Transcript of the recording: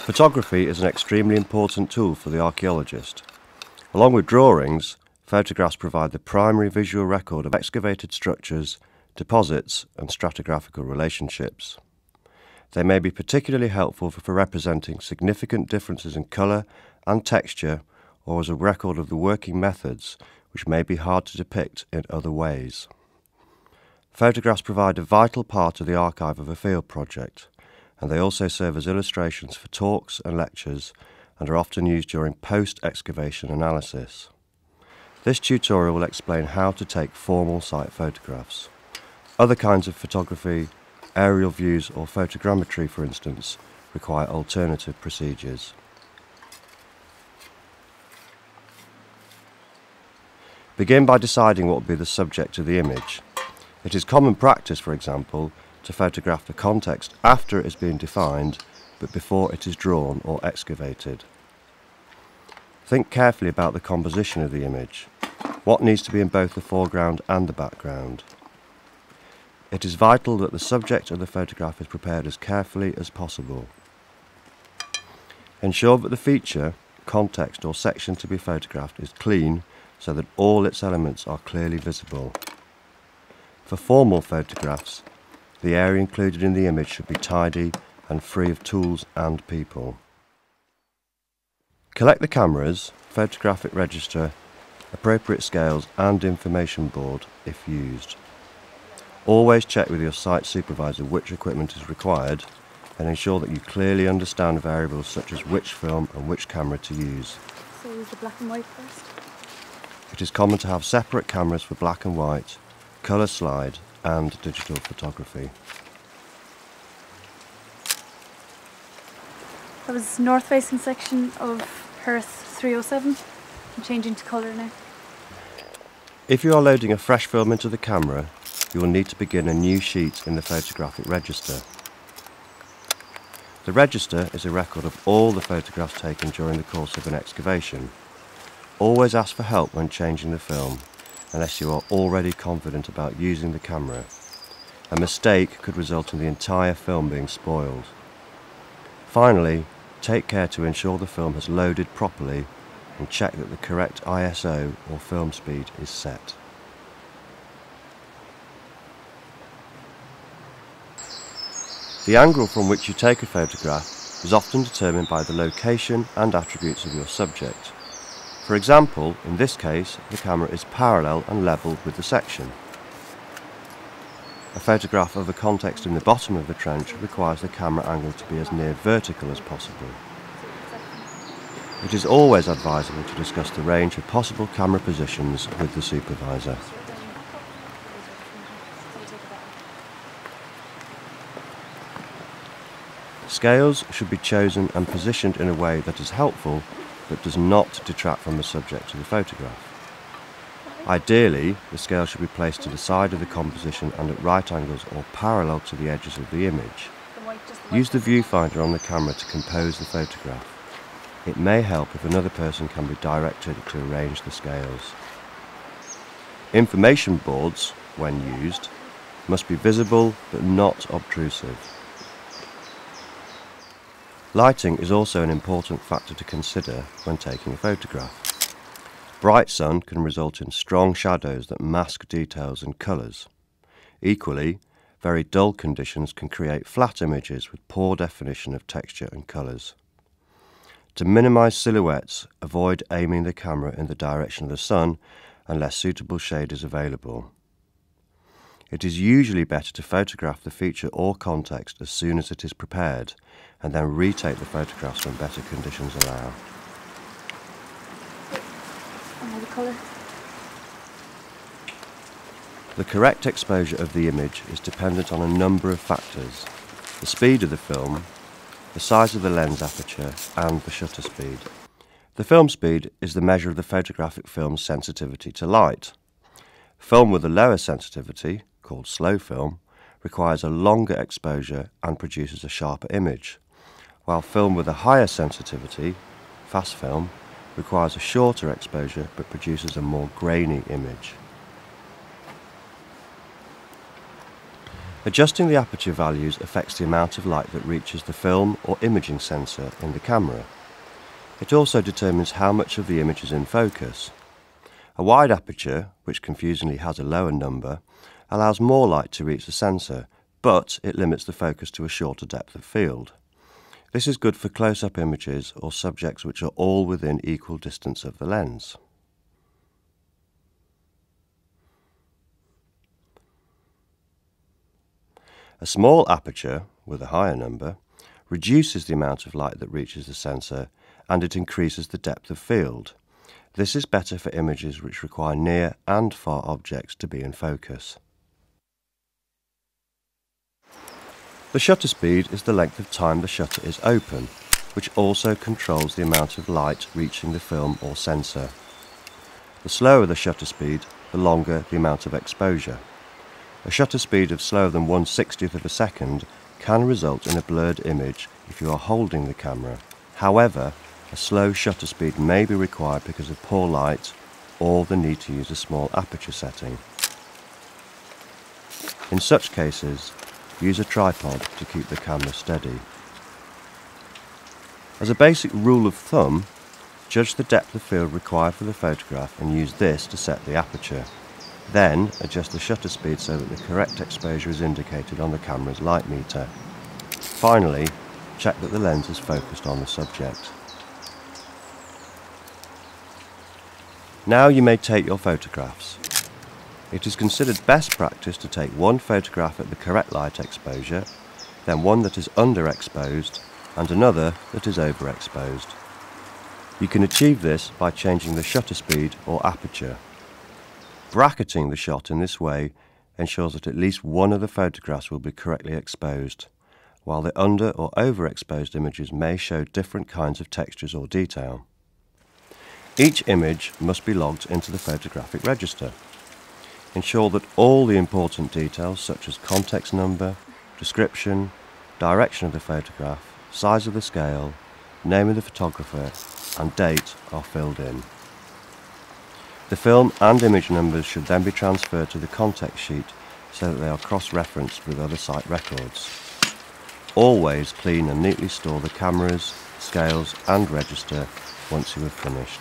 Photography is an extremely important tool for the archaeologist. Along with drawings, photographs provide the primary visual record of excavated structures, deposits and stratigraphical relationships. They may be particularly helpful for representing significant differences in colour and texture, or as a record of the working methods which may be hard to depict in other ways. Photographs provide a vital part of the archive of a field project, and they also serve as illustrations for talks and lectures and are often used during post-excavation analysis. This tutorial will explain how to take formal site photographs. Other kinds of photography, aerial views or photogrammetry for instance, require alternative procedures. Begin by deciding what will be the subject of the image. It is common practice, for example, to photograph the context after it has been defined, but before it is drawn or excavated. Think carefully about the composition of the image. What needs to be in both the foreground and the background? It is vital that the subject of the photograph is prepared as carefully as possible. Ensure that the feature, context or section to be photographed is clean so that all its elements are clearly visible. For formal photographs, the area included in the image should be tidy and free of tools and people. Collect the cameras, photographic register, appropriate scales and information board if used. Always check with your site supervisor which equipment is required and ensure that you clearly understand variables such as which film and which camera to use. So use the black and white first? It is common to have separate cameras for black and white, colour slide and digital photography. That was north facing section of Perth 307. I'm changing to colour now. If you are loading a fresh film into the camera, you will need to begin a new sheet in the photographic register. The register is a record of all the photographs taken during the course of an excavation. Always ask for help when changing the film, unless you are already confident about using the camera. A mistake could result in the entire film being spoiled. Finally, take care to ensure the film has loaded properly and check that the correct ISO or film speed is set. The angle from which you take a photograph is often determined by the location and attributes of your subject. For example, in this case, the camera is parallel and level with the section. A photograph of the context in the bottom of the trench requires the camera angle to be as near vertical as possible. It is always advisable to discuss the range of possible camera positions with the supervisor. Scales should be chosen and positioned in a way that is helpful but does not detract from the subject of the photograph. Ideally, the scale should be placed to the side of the composition and at right angles or parallel to the edges of the image. Use the viewfinder on the camera to compose the photograph. It may help if another person can be directed to arrange the scales. Information boards, when used, must be visible but not obtrusive. Lighting is also an important factor to consider when taking a photograph. Bright sun can result in strong shadows that mask details and colours. Equally, very dull conditions can create flat images with poor definition of texture and colours. To minimise silhouettes, avoid aiming the camera in the direction of the sun unless suitable shade is available. It is usually better to photograph the feature or context as soon as it is prepared, and then retake the photographs when better conditions allow. And the colour. The correct exposure of the image is dependent on a number of factors: the speed of the film, the size of the lens aperture, and the shutter speed. The film speed is the measure of the photographic film's sensitivity to light. Film with a lower sensitivity, called slow film, requires a longer exposure and produces a sharper image, while film with a higher sensitivity, fast film, requires a shorter exposure but produces a more grainy image. Adjusting the aperture values affects the amount of light that reaches the film or imaging sensor in the camera. It also determines how much of the image is in focus. A wide aperture, which confusingly has a lower number, allows more light to reach the sensor, but it limits the focus to a shorter depth of field. This is good for close-up images or subjects which are all within equal distance of the lens. A small aperture, with a higher number, reduces the amount of light that reaches the sensor, and it increases the depth of field. This is better for images which require near and far objects to be in focus. The shutter speed is the length of time the shutter is open, which also controls the amount of light reaching the film or sensor. The slower the shutter speed, the longer the amount of exposure. A shutter speed of slower than 1/60th of a second can result in a blurred image if you are holding the camera. However, a slow shutter speed may be required because of poor light or the need to use a small aperture setting. In such cases, use a tripod to keep the camera steady. As a basic rule of thumb, judge the depth of field required for the photograph and use this to set the aperture. Then adjust the shutter speed so that the correct exposure is indicated on the camera's light meter. Finally, check that the lens is focused on the subject. Now you may take your photographs. It is considered best practice to take one photograph at the correct light exposure, then one that is underexposed, and another that is overexposed. You can achieve this by changing the shutter speed or aperture. Bracketing the shot in this way ensures that at least one of the photographs will be correctly exposed, while the under or overexposed images may show different kinds of textures or detail. Each image must be logged into the photographic register. Ensure that all the important details such as context number, description, direction of the photograph, size of the scale, name of the photographer and date are filled in. The film and image numbers should then be transferred to the context sheet so that they are cross-referenced with other site records. Always clean and neatly store the cameras, scales and register once you have finished.